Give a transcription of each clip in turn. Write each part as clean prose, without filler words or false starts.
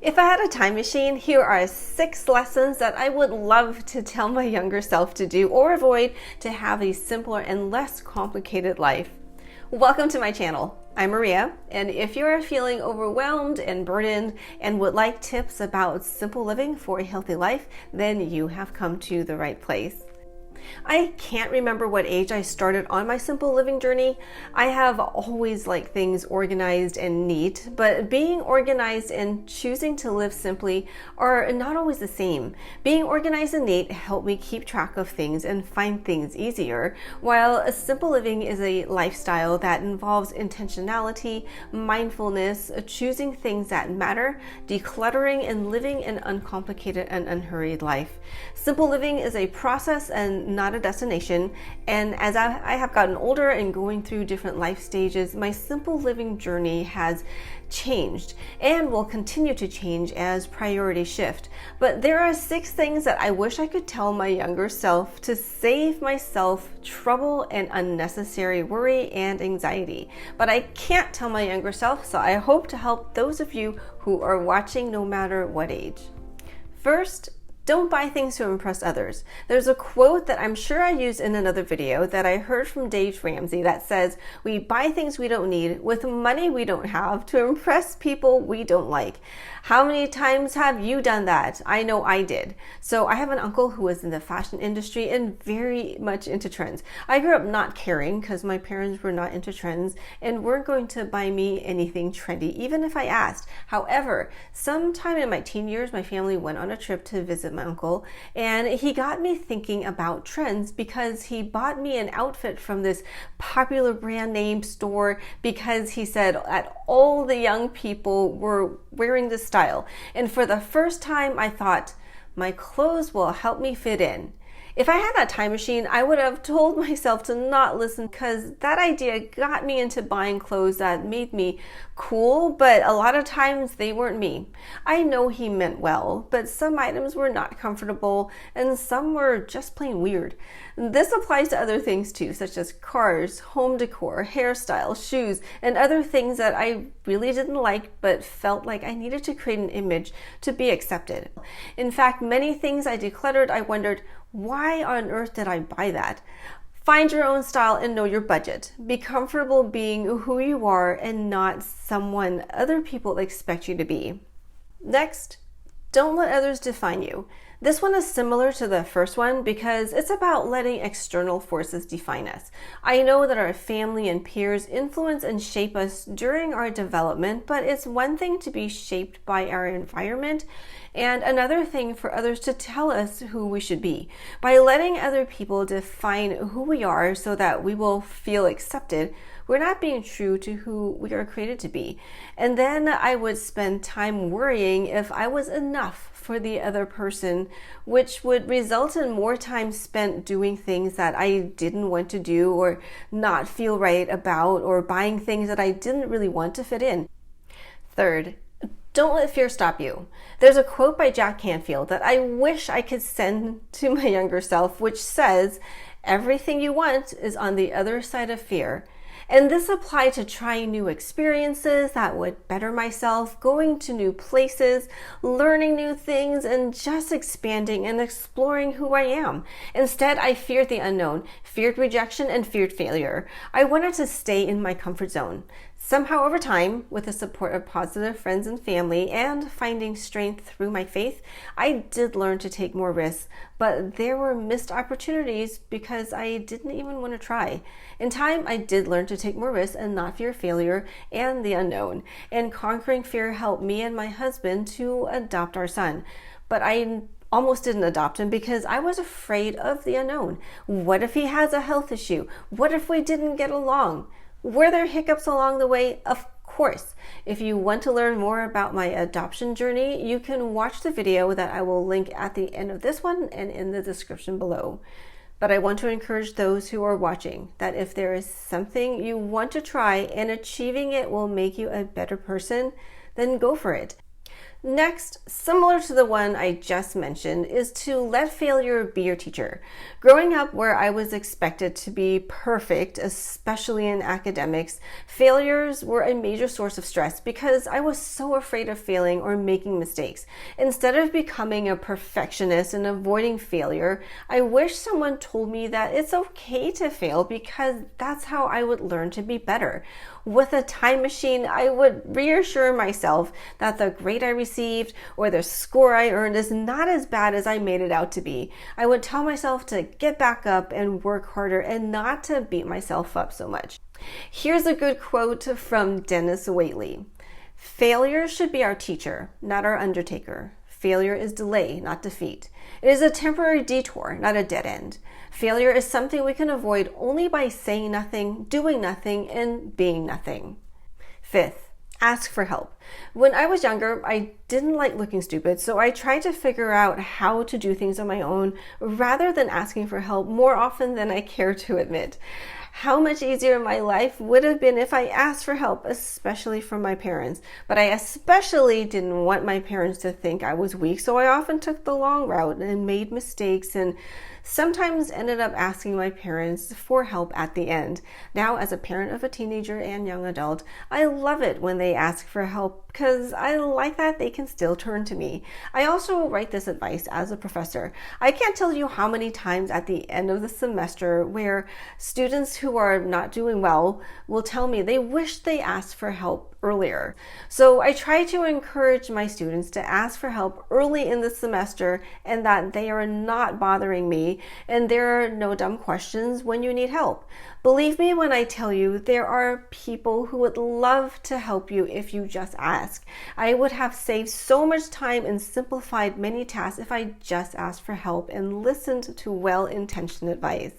If I had a time machine, here are 6 lessons that I would love to tell my younger self to do or avoid to have a simpler and less complicated life. Welcome to my channel. I'm Maria, and if you're feeling overwhelmed and burdened and would like tips about simple living for a healthy life, then you have come to the right place. I can't remember what age I started on my simple living journey. I have always liked things organized and neat, but being organized and choosing to live simply are not always the same. Being organized and neat helped me keep track of things and find things easier, while a simple living is a lifestyle that involves intentionality, mindfulness, choosing things that matter, decluttering, and living an uncomplicated and unhurried life. Simple living is a process and not a destination, and as I have gotten older and going through different life stages, my simple living journey has changed and will continue to change as priorities shift. But there are 6 things that I wish I could tell my younger self to save myself trouble and unnecessary worry and anxiety. But I can't tell my younger self, so I hope to help those of you who are watching no matter what age. First, don't buy things to impress others. There's a quote that I'm sure I used in another video that I heard from Dave Ramsey that says, "We buy things we don't need with money we don't have to impress people we don't like." How many times have you done that? I know I did. So I have an uncle who was in the fashion industry and very much into trends. I grew up not caring because my parents were not into trends and weren't going to buy me anything trendy, even if I asked. However, sometime in my teen years, my family went on a trip to visit my uncle, and he got me thinking about trends because he bought me an outfit from this popular brand name store because he said that all the young people were wearing this style. And for the first time, I thought, my clothes will help me fit in. If I had that time machine, I would have told myself to not listen because that idea got me into buying clothes that made me cool, but a lot of times they weren't me. I know he meant well, but some items were not comfortable and some were just plain weird. This applies to other things too, such as cars, home decor, hairstyles, shoes, and other things that I really didn't like but felt like I needed to create an image to be accepted. In fact, many things I decluttered, I wondered, why on earth did I buy that? Find your own style and know your budget. Be comfortable being who you are and not someone other people expect you to be. Next, don't let others define you. This one is similar to the first one because it's about letting external forces define us. I know that our family and peers influence and shape us during our development, but it's one thing to be shaped by our environment and another thing for others to tell us who we should be. By letting other people define who we are so that we will feel accepted, we're not being true to who we are created to be. And then I would spend time worrying if I was enough for the other person, which would result in more time spent doing things that I didn't want to do or not feel right about, or buying things that I didn't really want to fit in. Third, don't let fear stop you. There's a quote by Jack Canfield that I wish I could send to my younger self, which says, "Everything you want is on the other side of fear." And this applied to trying new experiences that would better myself, going to new places, learning new things, and just expanding and exploring who I am. Instead, I feared the unknown, feared rejection, and feared failure. I wanted to stay in my comfort zone. Somehow over time, with the support of positive friends and family and finding strength through my faith, I did learn to take more risks, but there were missed opportunities because I didn't even want to try. In time, I did learn to take more risks and not fear failure and the unknown. And conquering fear helped me and my husband to adopt our son. But I almost didn't adopt him because I was afraid of the unknown. What if he has a health issue? What if we didn't get along? Were there hiccups along the way? Of course. If you want to learn more about my adoption journey, you can watch the video that I will link at the end of this one and in the description below. But I want to encourage those who are watching that if there is something you want to try and achieving it will make you a better person, then go for it. Next, similar to the one I just mentioned, is to let failure be your teacher. Growing up where I was expected to be perfect, especially in academics, failures were a major source of stress because I was so afraid of failing or making mistakes. Instead of becoming a perfectionist and avoiding failure, I wish someone told me that it's okay to fail because that's how I would learn to be better. With a time machine, I would reassure myself that the grade I received or the score I earned is not as bad as I made it out to be. I would tell myself to get back up and work harder and not to beat myself up so much. Here's a good quote from Dennis Waitley. "Failure should be our teacher, not our undertaker. Failure is delay, not defeat. It is a temporary detour, not a dead end. Failure is something we can avoid only by saying nothing, doing nothing, and being nothing." Fifth, ask for help. When I was younger, I didn't like looking stupid, so I tried to figure out how to do things on my own rather than asking for help more often than I care to admit. How much easier my life would have been if I asked for help, especially from my parents. But I especially didn't want my parents to think I was weak, so I often took the long route and made mistakes and sometimes ended up asking my parents for help at the end. Now, as a parent of a teenager and young adult, I love it when they ask for help because I like that they can still turn to me. I also write this advice as a professor. I can't tell you how many times at the end of the semester where students who are not doing well will tell me they wish they asked for help earlier. So I try to encourage my students to ask for help early in the semester and that they are not bothering me and there are no dumb questions when you need help. Believe me when I tell you there are people who would love to help you if you just ask. I would have saved so much time and simplified many tasks if I just asked for help and listened to well-intentioned advice.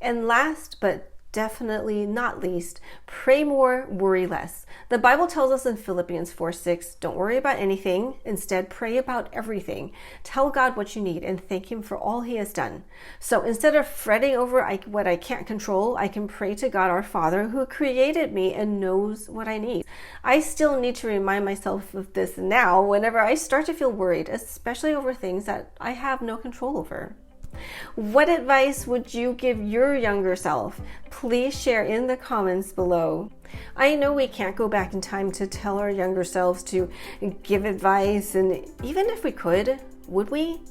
And last but definitely not least, pray more, worry less. The Bible tells us in Philippians 4:6, don't worry about anything, instead pray about everything. Tell God what you need and thank Him for all He has done. So instead of fretting over what I can't control, I can pray to God our Father who created me and knows what I need. I still need to remind myself of this now whenever I start to feel worried, especially over things that I have no control over. What advice would you give your younger self? Please share in the comments below. I know we can't go back in time to tell our younger selves to give advice, and even if we could, would we?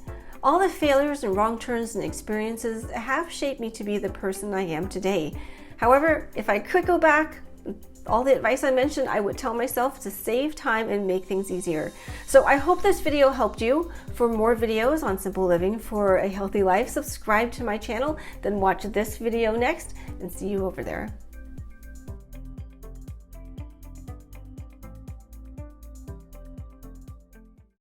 All the failures and wrong turns and experiences have shaped me to be the person I am today. However, if I could go back, all the advice I mentioned, I would tell myself to save time and make things easier. So I hope this video helped you. For more videos on simple living for a healthy life, subscribe to my channel, then watch this video next and see you over there.